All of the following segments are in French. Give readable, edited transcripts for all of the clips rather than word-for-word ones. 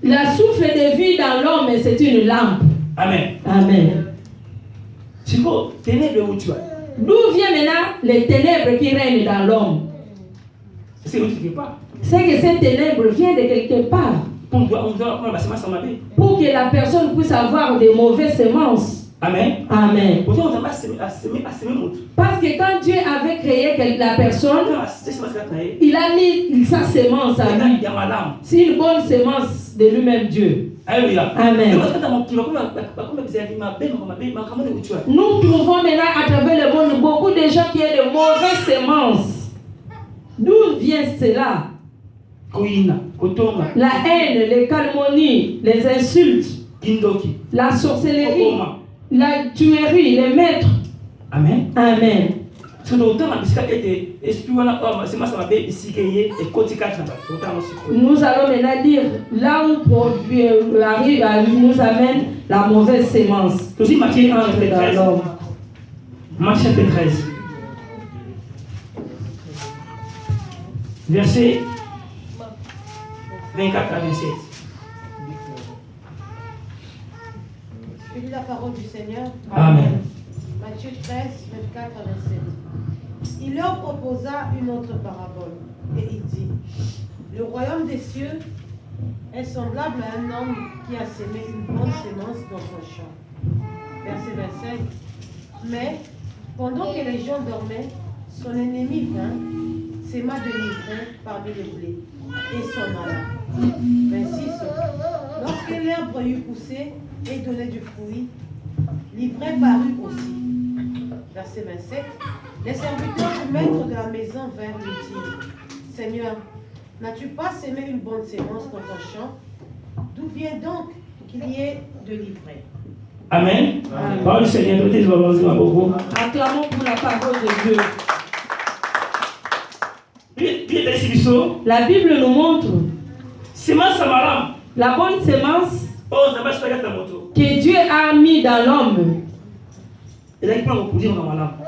La souffle de vie dans l'homme, c'est une lampe. Amen. Amen. C'est quoi? Ténèbres où tu as? D'où viennent maintenant les ténèbres qui règnent dans l'homme? C'est où tu ne pas? C'est que ces ténèbres viennent de quelque part. Pour que la personne puisse avoir des mauvaises semences. Amen. Amen. Parce que quand Dieu avait créé la personne, il a mis sa semence à lui. C'est une bonne semence de lui-même, Dieu. Alléluia. Amen. Nous trouvons maintenant à travers le monde beaucoup de gens qui ont de mauvaises semences. D'où vient cela? La haine, les calomnies, les insultes, la sorcellerie, la tuerie, les maîtres. Amen. Amen. Nous allons maintenant dire là où nous amène la mauvaise sémence qui entre dans l'homme. Marc chapitre 13. Verset 24 à 27. Je lis la parole du Seigneur. Amen. Matthieu 13, 24 à 27. Il leur proposa une autre parabole et il dit: Le royaume des cieux est semblable à un homme qui a sémé une bonne sémence dans son champ. Verset 25. Mais pendant que les gens dormaient, son ennemi vint, séma de l'ivraie parmi les blés et s'en alla. 26. Lorsque l'herbe eut poussé et donné du fruit, l'ivraie parut aussi. Verset 27. Les serviteurs du maître de la maison vinrent lui dire: Seigneur, n'as-tu pas sémé une bonne sémence dans ton champ? D'où vient donc qu'il y ait de l'ivraie? Amen. Parole du Seigneur, acclamons pour la parole de Dieu. La Bible nous montre la bonne sémence que Dieu a mis dans l'homme.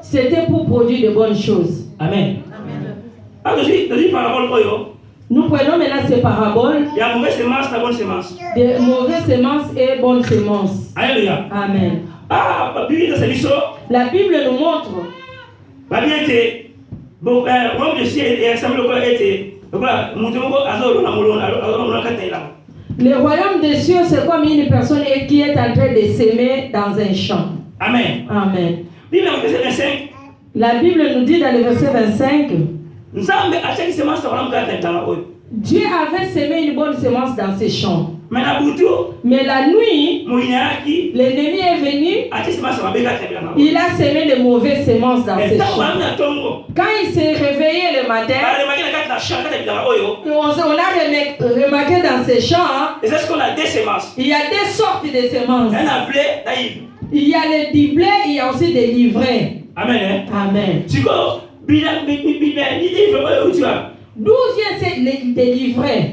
C'était pour produire de bonnes choses. Amen. Nous prenons maintenant ces paraboles de mauvaises semences et bonnes semences. Alléluia. Amen. La Bible nous montre le royaume des cieux, c'est comme une personne qui est en train de s'aimer dans un champ. Amen. Amen. La Bible nous dit dans le verset 25, Dieu avait semé une bonne semence dans ses champs. Mais la nuit, l'ennemi est venu, il a semé de mauvaises semences dans ses champs. Quand il s'est réveillé le matin, on a remarqué dans ses champs, il y a deux sortes de semences. Il y a du blé, il y a aussi des livrets. Amen. Amen. D'où vient les livrets?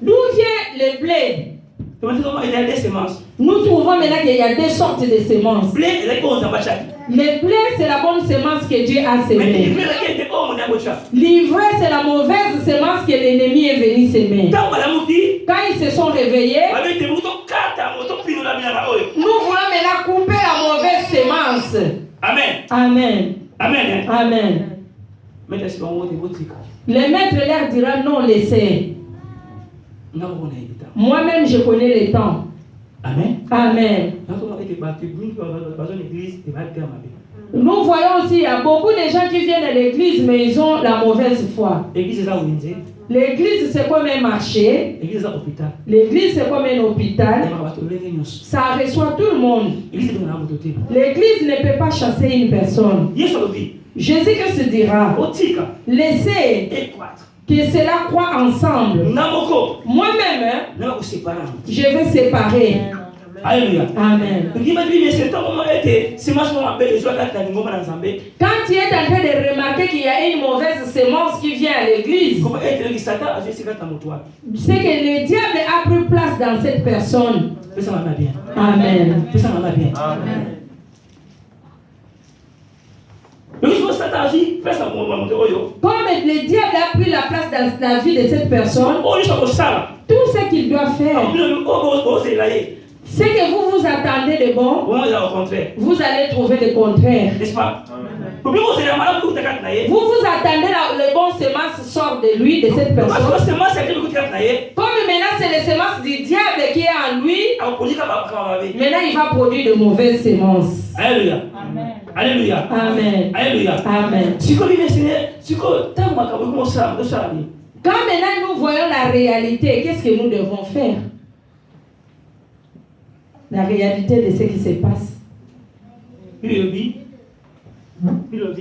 D'où vient le blé? Nous trouvons maintenant qu'il y a deux sortes de semences. Le blé, c'est la bonne semence que Dieu a sémée. L'ivraie, c'est la mauvaise semence que l'ennemi est venu s'aimer. Quand ils se sont réveillés, nous voulons maintenant couper la mauvaise semence. Amen. Amen. Amen. Amen. Le maître leur dira non, laissez. Moi-même, je connais les temps. Amen. Amen. Nous voyons aussi, il y a beaucoup de gens qui viennent à l'église, mais ils ont la mauvaise foi. L'église, c'est comme un marché. L'église, c'est comme un hôpital. Ça reçoit tout le monde. L'église ne peut pas chasser une personne. Jésus-Christ dira: laissez que cela croit ensemble. Moi-même, je vais séparer. Alléluia. Amen. Quand tu es en train de remarquer qu'il y a une mauvaise semence qui vient à l'église, c'est que le diable a pris place dans cette personne. Amen. Amen. le diable a pris la place dans la vie de cette personne, tout ce qu'il doit faire, ce que vous vous attendez de bon, vous allez trouver le contraire. N'est-ce pas? Vous vous attendez le bon semence sort de lui, de cette personne. Comme maintenant c'est le semence du diable qui est en lui, maintenant il va produire de mauvaises semences. Alléluia. Alléluia. Amen. Alléluia. Amen. Quand maintenant nous voyons la réalité, qu'est-ce que nous devons faire? La réalité de ce qui se passe.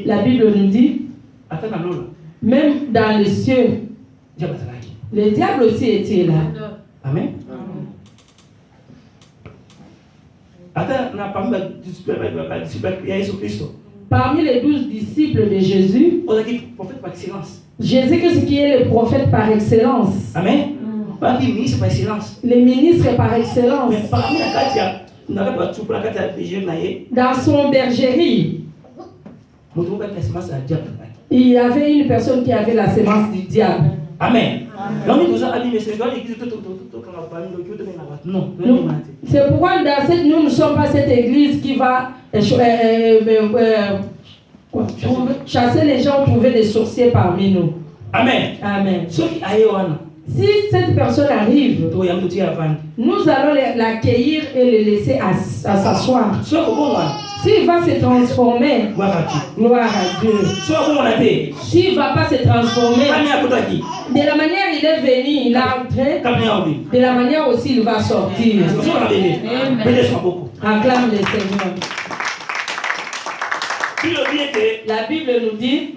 La Bible nous dit, même dans les cieux, le diable aussi était là. Amen. Parmi les 12 disciples de Jésus, Jésus qui est le prophète par excellence. Amen. Les ministres par excellence. Dans son bergerie, il y avait une personne qui avait la semence du diable. Amen. C'est pourquoi nous ne sommes pas cette église qui va chasser les gens, trouver des sorciers parmi nous. Amen. Amen. Si cette personne arrive, nous allons l'accueillir et le laisser à s'asseoir. S'il va se transformer, gloire à Dieu. S'il ne va pas se transformer, de la manière il est venu, il a entré, de la manière aussi il va sortir. Acclame le Seigneur. La Bible nous dit,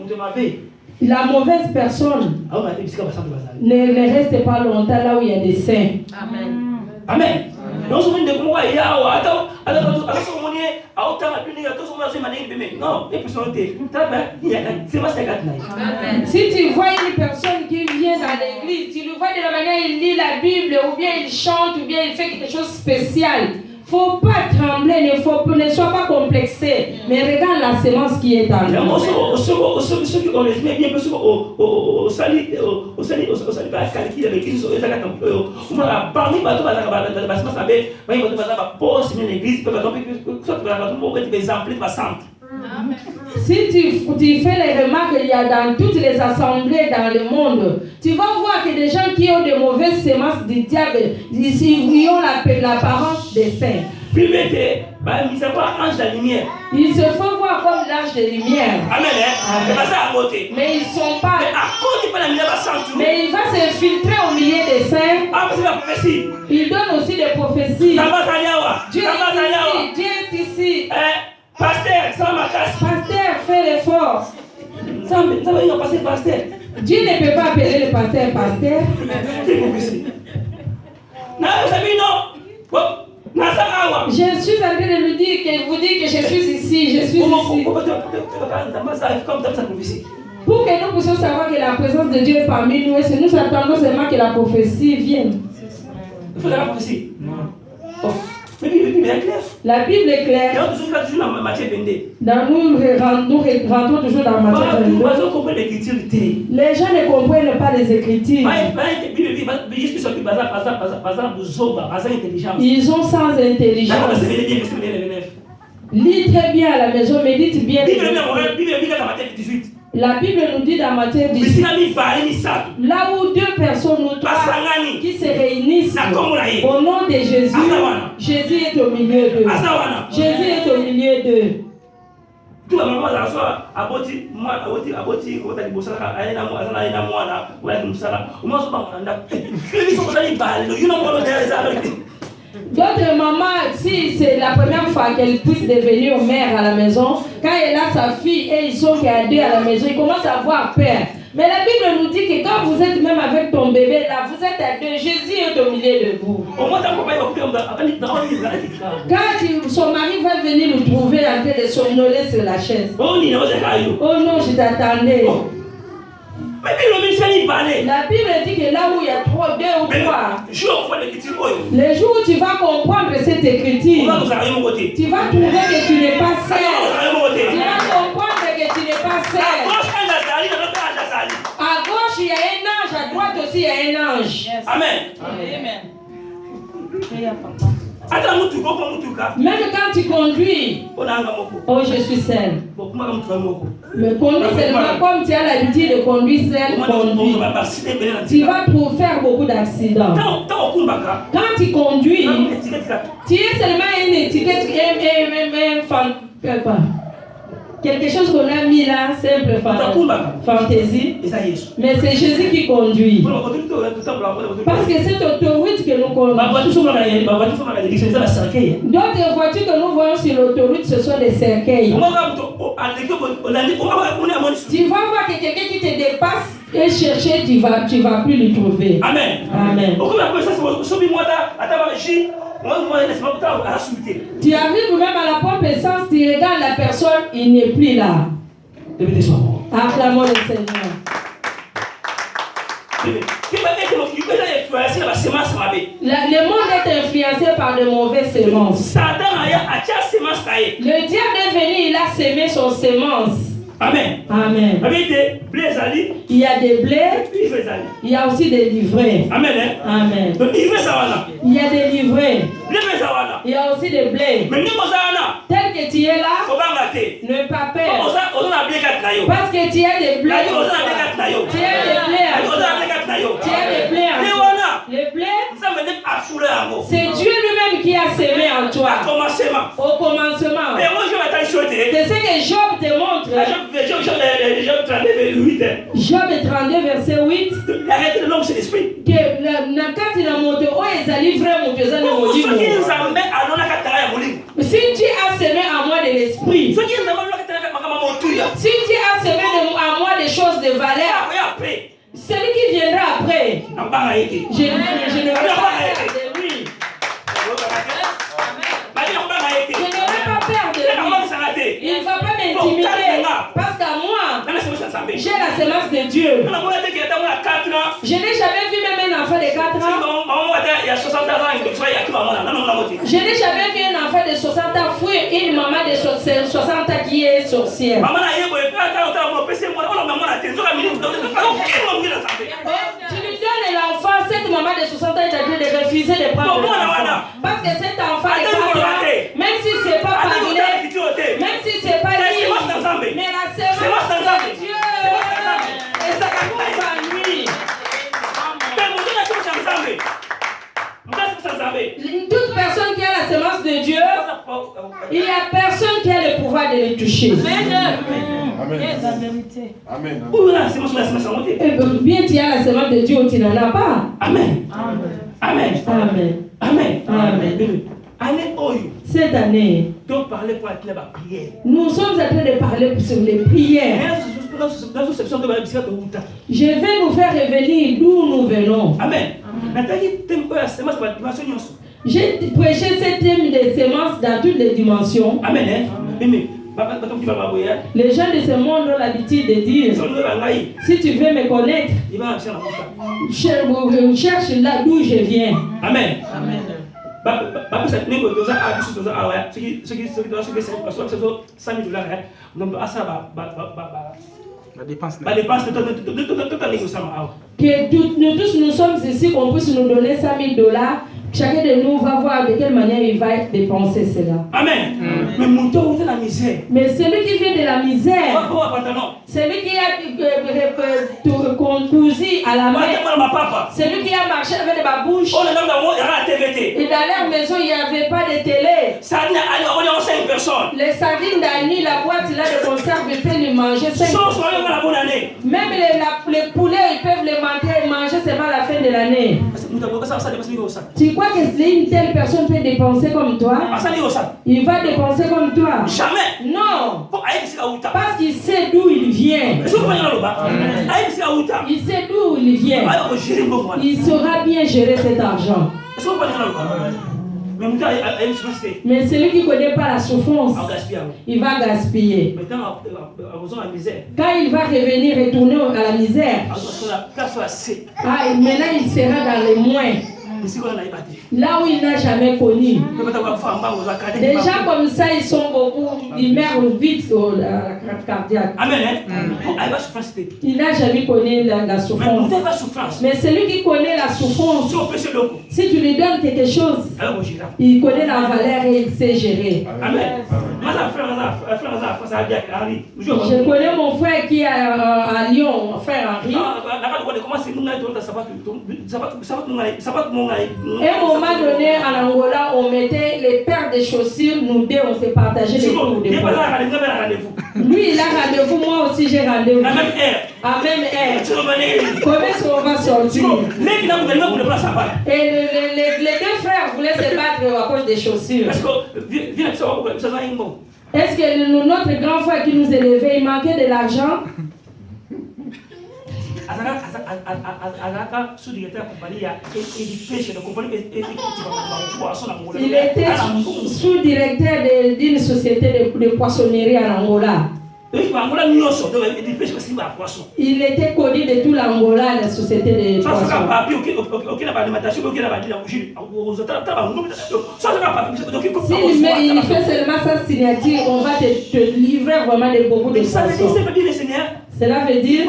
la mauvaise personne ne reste pas longtemps là où il y a des saints. Amen. Amen. Non, si tu vois une personne qui vient dans l'église, tu le vois de la manière il lit la Bible, ou bien il chante, ou bien il fait quelque chose de spécial. Il ne faut pas trembler, ne sois pas complexé, mais regarde la sémence qui est en lui. Si tu fais les remarques qu'il y a dans toutes les assemblées dans le monde, tu vas voir que des gens qui ont de mauvaises sémences du diable, ils ont l'apparence des saints. Ils se font voir comme l'âge de lumière. Amen. Mais ils ne sont pas. Mais il va s'infiltrer au milieu des saints. Il donne aussi des prophéties. Dieu est ici. Pasteur, fais l'effort. Dieu ne peut pas appeler le pasteur. Je suis en train de lui dire que vous dites que je suis ici, je suis ici. Pour que nous puissions savoir que la présence de Dieu est parmi nous, et nous attendons seulement que la prophétie vienne. Il faut la prophétie. La Bible est claire. Dans nous rentrons toujours dans Matthieu 22. Les gens ne comprennent pas les Écritures. Ils ont sans intelligence. Lis très bien à la maison, médite bien. La Bible nous dit dans Matthieu 18, là où deux personnes ou trois qui se réunissent au nom de Jésus, Jésus est au milieu d'eux. Jésus est au milieu d'eux. D'autres mamans, si c'est la première fois qu'elle puisse devenir mère à la maison, quand elle a sa fille et ils sont qu'à deux à la maison, ils commencent à avoir peur. Mais la Bible nous dit que quand vous êtes même avec ton bébé là, vous êtes à deux, Jésus est au milieu de vous. Quand son mari va venir nous trouver en train de somnoler sur la chaise. Oh non, je t'attendais. La Bible dit que là où il y a deux ou trois, les jours où tu vas comprendre cette écriture, tu vas trouver que tu n'es pas seul. Tu vas comprendre que tu n'es pas seul. un ange. Amen. Même quand tu conduis, oh, je suis seul. Mais conduis seulement comme tu as l'habitude de conduire seul, conduis. Tu vas faire beaucoup d'accidents. Quand tu conduis, tu es seulement une étiquette, quelque chose qu'on a mis là, simple fantaisie. Mais c'est Jésus qui conduit. Parce que cette autoroute que nous conduisons, d'autres voitures que nous voyons sur l'autoroute, ce sont des cercueils. Tu vas voir que quelqu'un qui te dépasse et chercher, tu vas plus le trouver. Amen. Amen. Tu arrives même à la pompe essence, tu regardes la personne, il n'est plus là. Acclamons le Seigneur. Le monde est influencé par de mauvaises semences. Le diable est venu, il a semé son semence. Amen. Amen. Il y a des blés, il y a aussi des livrets. Amen. Amen. Il y a des livrets. Il y a aussi des blés. Tel que tu es là, ne pas peur. Parce que tu as des blés. Tu as des blés. Tu as des blés. Les blés, c'est Dieu lui-même qui a semé en toi. Au commencement. C'est ce que Job te montre. Job 32 verset 8. Que quand il a monté, oh, ils allaient vraiment si tu as semé à moi de l'esprit, si tu as semé à moi des choses de valeur, celui qui viendra après, je ne veux pas faire de lui. Je n'aurai pas peur de lui. Il ne va pas m'intimider. Parce qu'à moi, j'ai la semence de Dieu. Je n'ai jamais vu même un enfant de 4 ans. Je n'ai jamais vu un enfant de 60 ans fuir une maman de 60 ans qui est sorcière. Tu lui donnes l'enfant, cette maman de 60 ans est en train de refuser de prendre l'enfant. Parce que cet enfant de 4 ans, même si ce n'est pas parlé, même si ce n'est pas libre, mais la semence de Dieu, et ça va lui. Toute personne qui a la semence de Dieu, il n'y a personne qui a le pouvoir de le toucher. Amen. Amen. Bien tu as la semence de Dieu ou tu n'en as pas. Amen. Amen. Amen. Amen. Amen. Cette année, nous sommes en train de parler sur les prières. Je vais vous faire revenir d'où nous venons. Amen. J'ai prêché ce thème de semences dans toutes les dimensions. Amen. Les gens de ce monde ont l'habitude de dire, si tu veux me connaître, cherche là d'où je viens. Amen. Que nous tous nous sommes ici, qu'on puisse nous donner $5,000. Chacun de nous va voir de quelle manière il va dépenser cela. Amen. Mais celui qui vient de la misère, celui qui a cousu à la main, celui qui a marché avec ma bouche, et dans leur maison il n'y avait pas de télé. Les sardines d'Annie, la boîte là de conserve, ils peuvent les manger 5 personnes. Même les poulets, ils peuvent les manger seulement à la fin de l'année. Tu crois que si une telle personne peut dépenser comme toi, il va dépenser comme toi? Jamais. Non. Parce qu'il sait d'où il vient. Il sait d'où il vient. Il saura bien gérer cet argent. Mais celui qui ne connaît pas la souffrance, il va gaspiller. Quand il va retourner à la misère, maintenant il sera dans les moins. Là où il n'a jamais connu. Des gens comme ça, ils sont beaucoup, ils meurent vite sur la carte cardiaque. Amen. Il n'a jamais connu la souffrance. Mais celui qui connaît la souffrance, si tu lui donnes quelque chose, il connaît la valeur et il sait gérer. Amen. Je connais mon frère qui est à Lyon, mon frère Henri. Et à un moment donné, en Angola, on mettait les paires de chaussures, nous deux, on s'est partagé les cours de poids. Lui, il a rendez-vous, moi aussi j'ai rendez-vous. À même heure. Comment est-ce qu'on va sortir? Et les deux frères voulaient se battre à cause des chaussures. Est-ce que notre grand frère qui nous élevait, il manquait de l'argent? Il était sous-directeur d'une société de poissonnerie en Angola. Il était connu de tout l'Angola, la société de poissons. S'il fait seulement sa signature, on va te livrer vraiment beaucoup de poissons. Cela veut dire,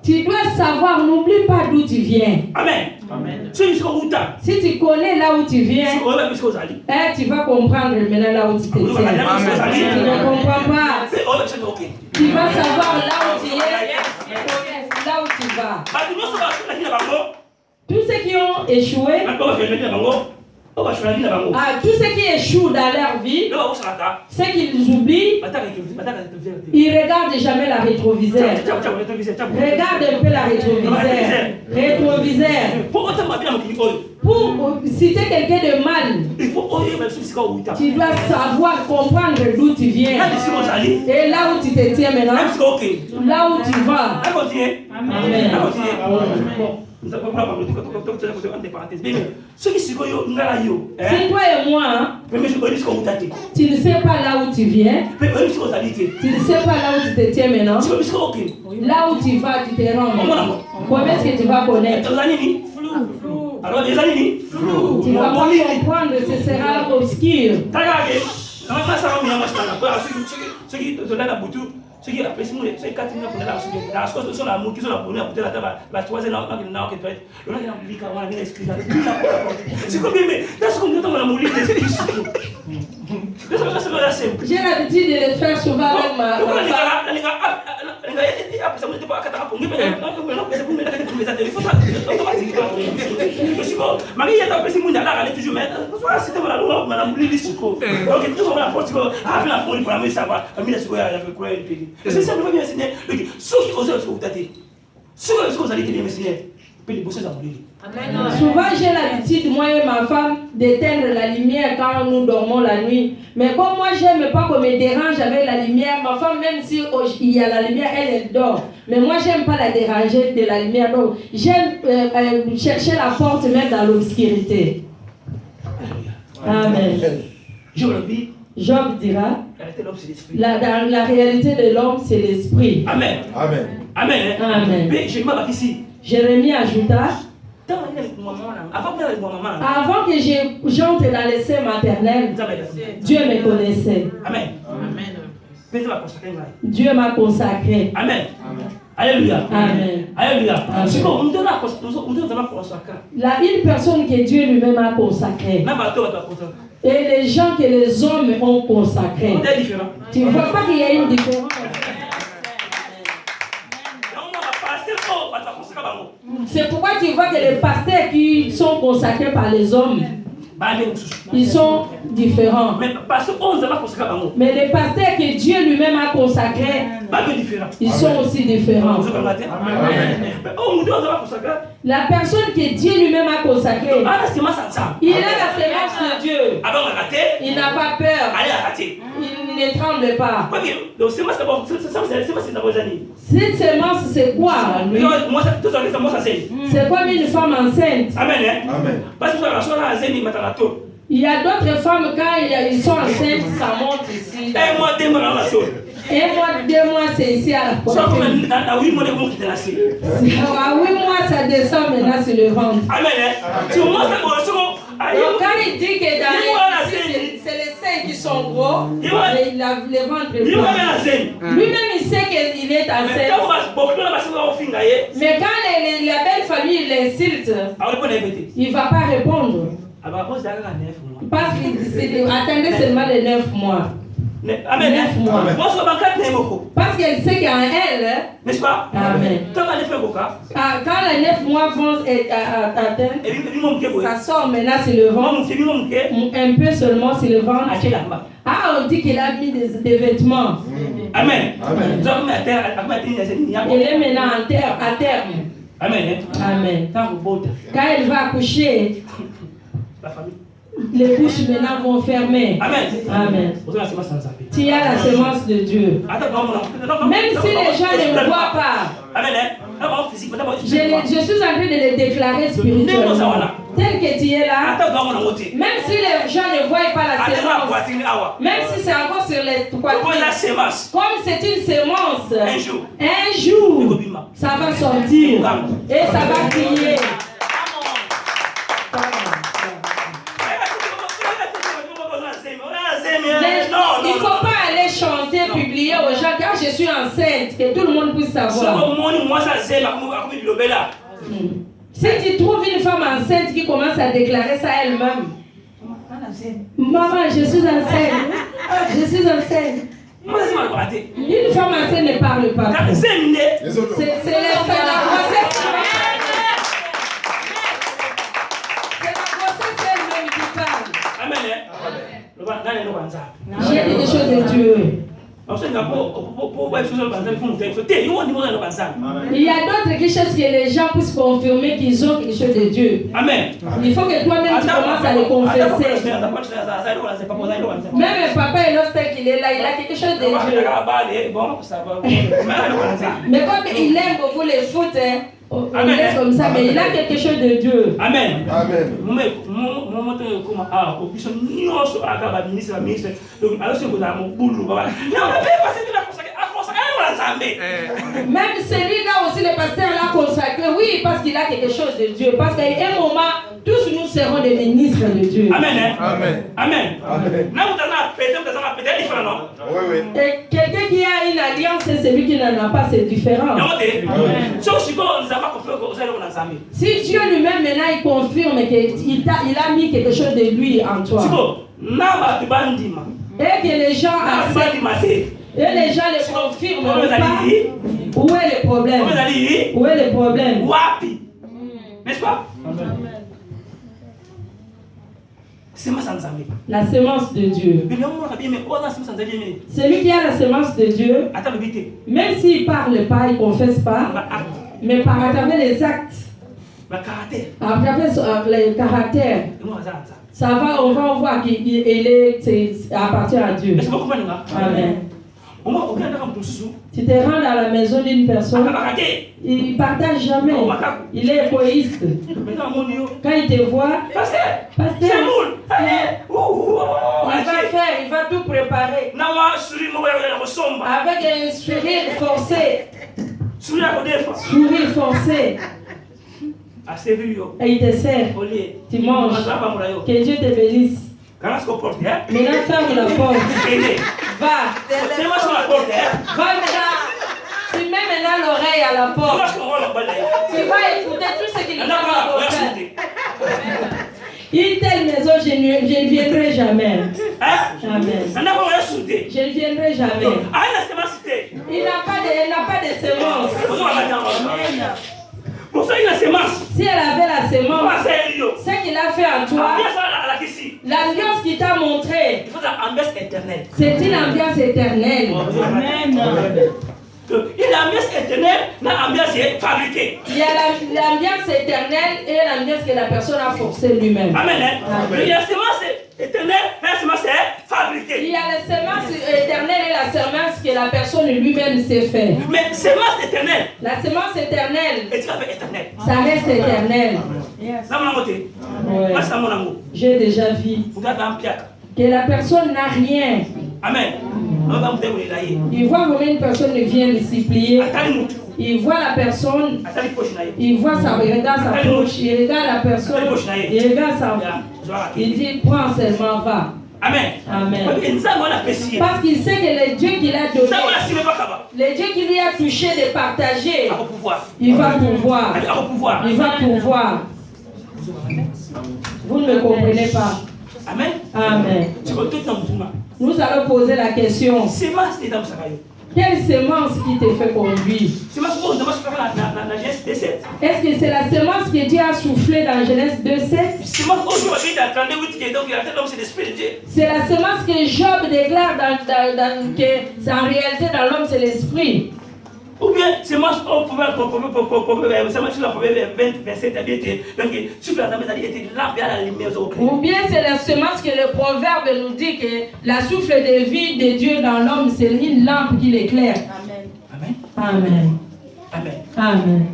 tu dois savoir, n'oublie pas d'où tu viens. Amen. Si tu connais là où tu viens, tu vas comprendre maintenant là où tu te tiens. Tu ne comprends pas. Tu vas savoir là où tu es, là où tu vas. Tous ceux qui ont échoué, tous ceux qui échouent dans leur vie, ceux qu'ils oublient, ils ne regardent jamais la rétroviseur. Regarde un peu la rétroviseur. Pour citer quelqu'un de mal, tu dois savoir comprendre d'où tu viens. Et là où tu te tiens maintenant, là où tu vas. Amen. Si toi et moi, tu ne sais pas là où tu viens, tu ne sais pas là où tu te tiens maintenant, là où tu vas, tu te rends. Comment est-ce que tu vas connaître? Alors, les amis, tu vas pas comprendre, ce sera obscur. Ce qui est appelé Simon, c'est 4 minutes pour la suite. La chose sur la mouille, sur la bonne, pour la troisième, la qui n'a qu'à être. Le là, il y a un blic à une explication. C'est comme mais c'est comme quand on a moulu des explications. J'ai l'habitude de le faire souvent avec ma Marie est appelée Simon, elle a toujours mais c'était la loi, madame Lili donc tout le monde a la folie pour la savoir, avait quoi c'est ça, le bien enseigner. Ceux qui osent vous tâter, ceux qui osent aller bien enseigner, peut les bosser dans le lit. Souvent, j'ai l'habitude, moi et ma femme, d'éteindre la lumière quand nous dormons la nuit. Mais comme moi, j'aime pas qu'on me dérange avec la lumière, ma femme, même si il y a la lumière, elle dort. Mais moi, j'aime pas la déranger de la lumière. Donc, j'aime chercher la porte même dans l'obscurité. Amen. Job dira, dans la réalité de l'homme, c'est l'esprit. Amen. Amen. Amen. Amen. Mais je m'appelle ici. Jérémie ajouta, avant que j'entre dans le sein maternel, Dieu me connaissait. Amen. Dieu m'a consacré. Amen. Alléluia. Amen. Alléluia. Une personne que Dieu lui-même a consacrée. Et les gens que les hommes ont consacrés. Tu ne vois pas qu'il y a une différence. C'est pourquoi tu vois que les pasteurs qui sont consacrés par les hommes, ils sont différents. Mais les pasteurs que Dieu lui-même a consacrés, ils sont aussi différents. La personne que Dieu lui-même a consacrée, il a la sémence de Dieu. Il n'a pas peur. Il ne tremble pas. Cette sémence, c'est quoi? C'est comme une femme enceinte. Amen. Parce que Il y a d'autres femmes, quand ils sont enceintes, ça monte ici. Un mois, 2 mois dans la chose. Un mois, 2 mois, c'est ici à la poitrine. Soit comme dans 8 mois, les mots qui étaient lancés. À 8 mois, ça descend maintenant sur le ventre. Amen. Tu montres la correction. Donc quand il dit que dans les c'est les seins qui sont gros, mais le ventre est gros. Lui-même il sait qu'il est enceinte. Mais quand la belle famille l'insulte, il ne va pas répondre. Parce qu'il attendait seulement les 9 mois. Amen. 9 mois. Parce qu'elle sait qu'en elle, n'est-ce pas? Amen. Quand les 9 mois vont atteindre, ça sort maintenant sur le ventre, un peu seulement sur le ventre. Ah, on dit qu'il a mis des vêtements. Amen. Il est maintenant à terme. Amen. Amen. Quand elle va accoucher, la famille. Les bouches maintenant vont fermer. Amen. Amen. Tu as la semence de Dieu. Même si les gens ne me voient pas, je suis en train de les déclarer spirituellement. Tel que tu es là, même si les gens ne voient pas la semence, même si c'est encore sur les poitrines, comme c'est une semence, un jour, ça va sortir et ça va crier. Il ne faut pas aller chanter, publier aux gens car je suis enceinte, que tout le monde puisse savoir. Si tu trouves une femme enceinte qui commence à déclarer ça elle-même, maman, je suis enceinte, je suis enceinte. Une femme enceinte ne parle pas. C'est la grossesse. C'est la grossesse elle-même qui parle. Amen. J'ai dit des choses de Dieu. Il y a d'autres choses que les gens puissent confirmer qu'ils ont quelque chose de Dieu. Amen. Il faut que toi-même tu commences à les confesser. Même papa et l'autre qu'il est là, il a quelque chose de Dieu. Mais comme il aime beaucoup les foot, on laisse comme ça, mais il a quelque chose de Dieu. Amen. Amen. Même celui-là aussi, le pasteur l'a consacré, oui, parce qu'il a quelque chose de Dieu. Parce qu'à un moment, tous nous serons des ministres de Dieu. Amen. Amen. Amen. Amen. Et quelqu'un qui a une alliance et celui qui n'en a pas, c'est différent. Si Dieu lui-même maintenant il confirme qu'il a mis quelque chose de lui en toi, et que les gens acceptent, et les gens le confirment pas, où est le problème? Où est le problème? N'est-ce pas? La semence de Dieu. Celui qui a la semence de Dieu, même s'il ne parle pas, il ne confesse pas, mais par à travers les actes, à travers les caractères, ça va, on va voir qu'il appartient à Dieu. Amen. Tu te rends à la maison d'une personne, il ne partage jamais, il est égoïste. Quand il te voit, pasteur, il va tout préparer avec un sourire forcé. Sourire forcé. Et il te sert, tu manges. Que Dieu te bénisse. Maintenant ferme la porte. Va. Va maintenant. Tu mets maintenant l'oreille à la porte. Tu vas écouter tout ce qu'il va raconter. Une telle maison, je ne viendrai jamais. Amen. Je ne viendrai jamais. Il n'a pas de semence. Si elle avait la semence, ce qu'il a fait en toi, l'ambiance qu'il t'a montré, c'est une ambiance éternelle. Amen. Il y a l'ambiance éternelle, l'ambiance est fabriquée. Il y a l'ambiance éternelle et l'ambiance que la personne a forcée lui-même. Amen. Il y a la semence éternelle, la semence est fabriquée. fabriquer. Il y a la semence éternelle et la semence que la personne lui-même s'est fait. Mais semence éternelle. La semence éternelle. Et tu l'as fait éternelle. Ça reste éternel. Yes. Ouais. J'ai déjà vu que la personne n'a rien. Amen. Il voit comment une personne vient de s'y plier. Il voit la personne, il voit sa regarde sa poche, il regarde la personne, il regarde sa il dit prends seulement, va. Amen. Amen. Parce qu'il sait que le Dieu qu'il a donné, le Dieu qui lui a touché de partager, il va pouvoir. Il va pouvoir. Vous ne me comprenez pas. Amen. Amen. Nous allons poser la question. Quelle semence qui te fait conduire? Est-ce que c'est la semence que Dieu a soufflé dans Genèse 2:7? C'est la semence que Job déclare que c'est en réalité dans l'homme, c'est l'esprit. Ou bien semence au proverbe 27 donc souffle la semence était lampe à la lumière. Ou bien c'est la semence que le proverbe nous dit que la souffle de vie de Dieu dans l'homme, c'est une lampe qui l'éclaire. Amen. Amen. Amen. Amen.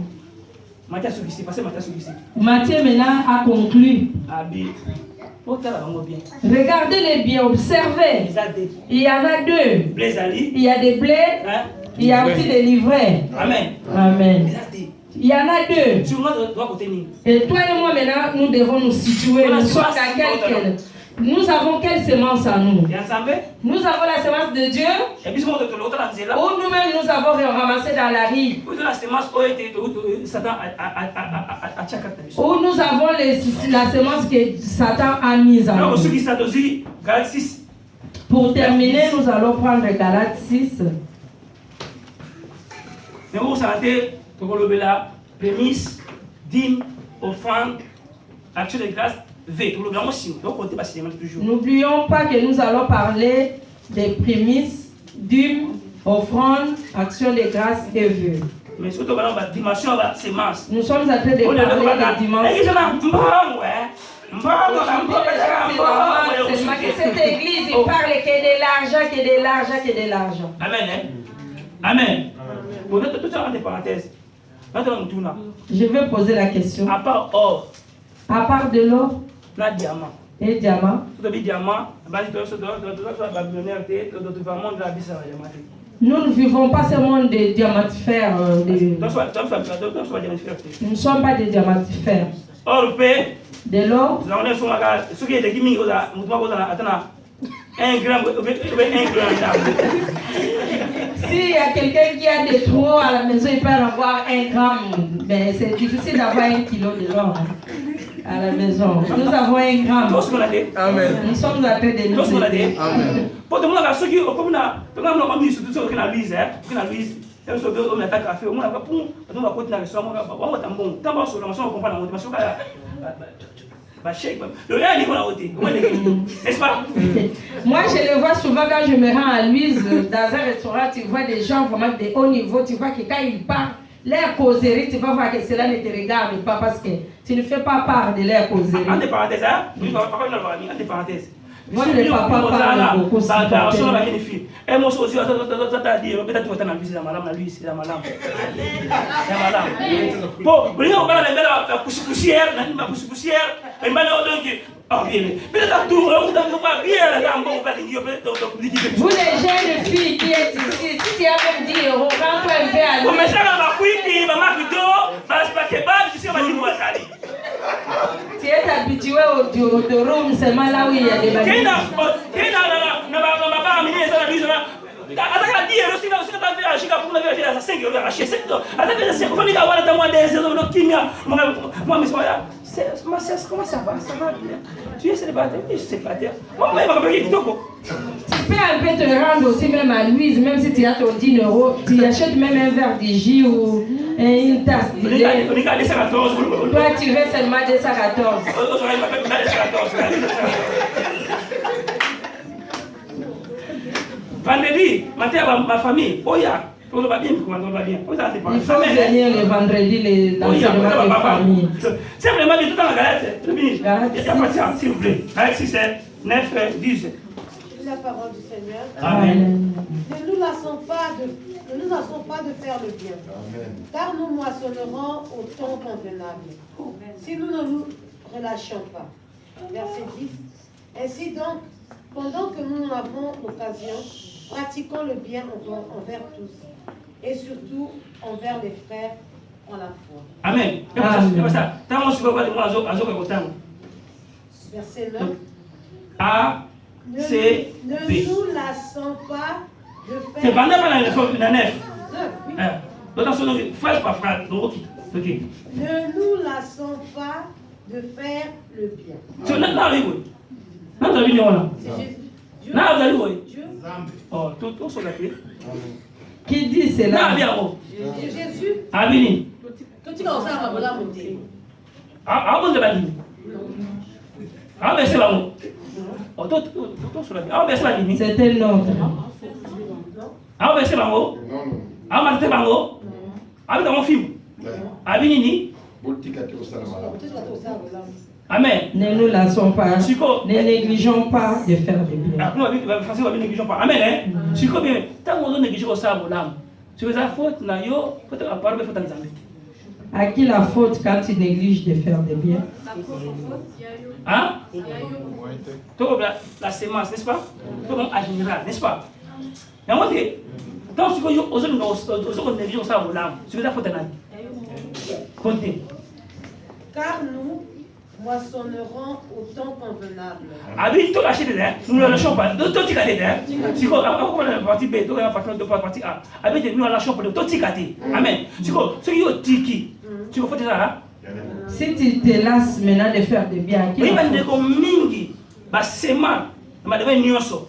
Matthieu maintenant a conclu. Regardez-les bien, observez. Il y en a deux. Il y a des blés. Il y a aussi des livrets. Amen. Amen. Il y en a deux. Et toi et moi maintenant, nous devons nous situer. Nous sommes à quelle? Nous avons quelle semence à nous? Nous avons la semence de Dieu. Ou nous-mêmes nous avons ramassé dans la rive. Ou nous avons la semence que Satan a mise en nous. Pour terminer, nous allons prendre Galates 6. Vous savez, la prémisse, dîme, offrande, action de grâce, V. N'oublions pas que nous allons parler des prémices, dîme, offrande, action de grâce et vœux. Mais surtout, la dimension de la semence. Nous sommes en train de parler de dimension. Cette église, il parle que de l'argent, que de l'argent, que de l'argent. Amen. Amen. Je vais poser la question. À part or. À part de l'or. Diamant. Et diamant. Nous ne vivons pas ce monde de diamantifères. Nous ne sommes pas des diamantifères. Or, de l'or. Un gramme. S'il y a quelqu'un qui a des trous à la maison, il peut avoir 1 gramme. Mais c'est difficile d'avoir 1 kilo de l'or à la maison. Nous avons 1 gramme. Amen. Nous sommes à train de nous aider. Amen. Pour tout le monde, ceux qui ont comme on moi, je le vois souvent quand je me rends à Louise dans un restaurant. Tu vois des gens vraiment de haut niveau. Tu vois que quand ils parlent, leur causerie, tu vas voir que cela ne te regarde pas parce que tu ne fais pas part de leur causerie. Entre parenthèses, entre parenthèses. Moi, le papa parle beaucoup. Et moi aussi, peut-être que tu as vu, c'est la madame, c'est la madame. Bon, vous voyez, on va la poussière, et maintenant, peut-être tout, vous les jeunes filles qui êtes ici, si tu as même 10 €, rends-toi un peu à lui. Tu es habitué au room, seulement là où il y a des bâtiments. Comment ça va? Ça va bien. Tu es célibataire? Oui, je suis célibataire. Moi, je tu peux un peu te rendre aussi même à Louise, même si tu as ton 10 €, tu achètes même un verre de jus ou une tasse de lait. Toi, tu veux seulement 214. Vendredi, matin, ma famille, Oya. On va bien, on va bien. Il faut venir le vendredi, dans le de famille. C'est vraiment bien, tout dans la galette. Il y a pas de s'il vous plaît. Galette 6, 9, 10. la parole du Seigneur. Amen. Ne nous lassons pas de faire le bien. Amen. Car nous moissonnerons au temps convenable. Si nous ne nous relâchons pas. Verset 10. Ainsi donc, pendant que nous en avons l'occasion, pratiquons le bien envers tous. Et surtout envers les frères en la foi. Amen. Verset 9. A, C, B. Ne nous lassons pas de C'est faire pas la nef. oui. Frère par frère. Ok. Ne nous lassons pas de faire le bien. C'est Jésus. Dieu. Oh, tout sur la clé. Qui dit cela? Jésus. Abini. Quand tu vas ça, on va monter. Ah, bon de la ligne. Ah, mais c'est là. Oh, tout sur la clé. Ah, mais c'est la ligne. C'est un ordre. Ah, mais c'est là. Non, non. Ah, mais c'est là. Ah, mais dans mon film. Abini. Amen. Ne nous lassons pas, ne négligeons pas de faire le bien. Amen. Chico bien. Tant qu'on néglige ça, tu veux la faute, faut te parler, faut t'examiner. À qui la faute quand tu négliges de faire le bien? Hein? La sémence, n'est-ce pas? Tout le monde en général, n'est-ce pas? Mais moi, donc, si vous négligez ça, tu veux la faute, continue. Car nous moissonnerons au temps convenable. Abi, tout lâcher dedans, nous ne lâchons pas. Tout ticaté dedans. Si on a la partie B, tout la partie A. Abi, nous ne lâchons pas. Tout ticaté. Amen. Si on a tiki, tu vas faire ça. Si tu te lasses maintenant de faire des biens, qui Oui, la mais faute? mingi, sema, madame nyonso,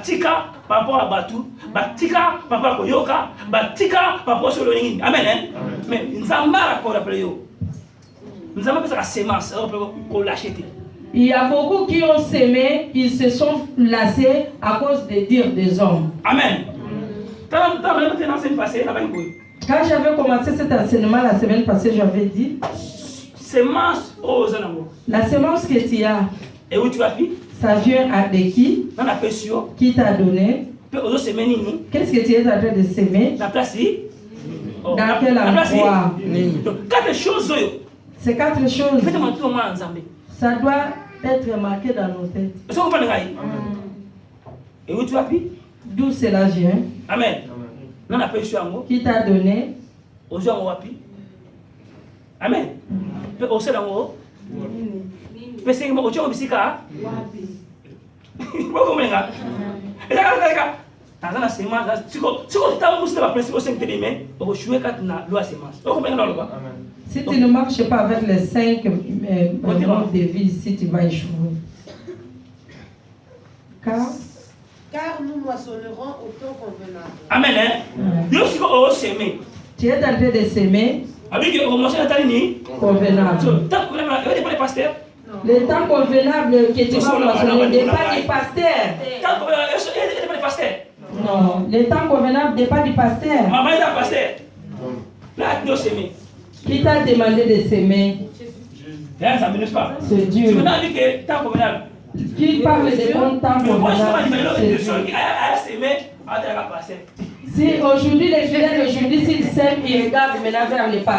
tika par rapport à Batu, tika par rapport à Yoka, tika par rapport à Solonini. Amen. Mais nous avons mal à après yo. Nous avons besoin de la sémence, pour l'acheter. Il y a beaucoup qui ont sémé, ils se sont lassés à cause des dires des hommes. Amen. Quand j'avais commencé cet enseignement la semaine passée, j'avais dit, sémence aux amours. la semence que tu as, Et où tu as pris? ça vient de qui? Dans la pression. Qui t'a donné? Qu'est-ce que tu es en train de s'aimer? La place Dans quel endroit? Donc, 4 choses. Ces 4 choses, Faites-moi tout le monde ensemble. ça doit être marqué dans nos têtes. Est-ce que vous comprenez? Et où tu as pris? D'où cela vient? Amen. Dans la pression amour. Qui t'a donné? Aux gens où tu Amen. Au sein d'amour. Mais c'est que moi, au Tchao, ici, car. Vous comprenez? Et ça, dans la sémence, si vous avez un principe au 5 de mai, vous jouez quand la loi sémence. Vous comprenez? Si tu ne marches pas avec les 5 modes de vie, si tu vas échouer. Car nous moissonnerons au temps convenable. Amen. Dieu, si vous s'aimer. Tu es en train de s'aimer convenable. Le temps convenable que tu vas moissonner n'est pas du pasteur. Non, le temps convenable n'est pas du pasteur. Maman est un pasteur. Là, nous s'aimer. Qui t'a demandé de s'aimer? C'est Dieu. Qui parle de bon temps convenable? C'est Dieu. Si aujourd'hui les fidèles, aujourd'hui s'ils s'aiment, ils regardent maintenant vers les pasteurs.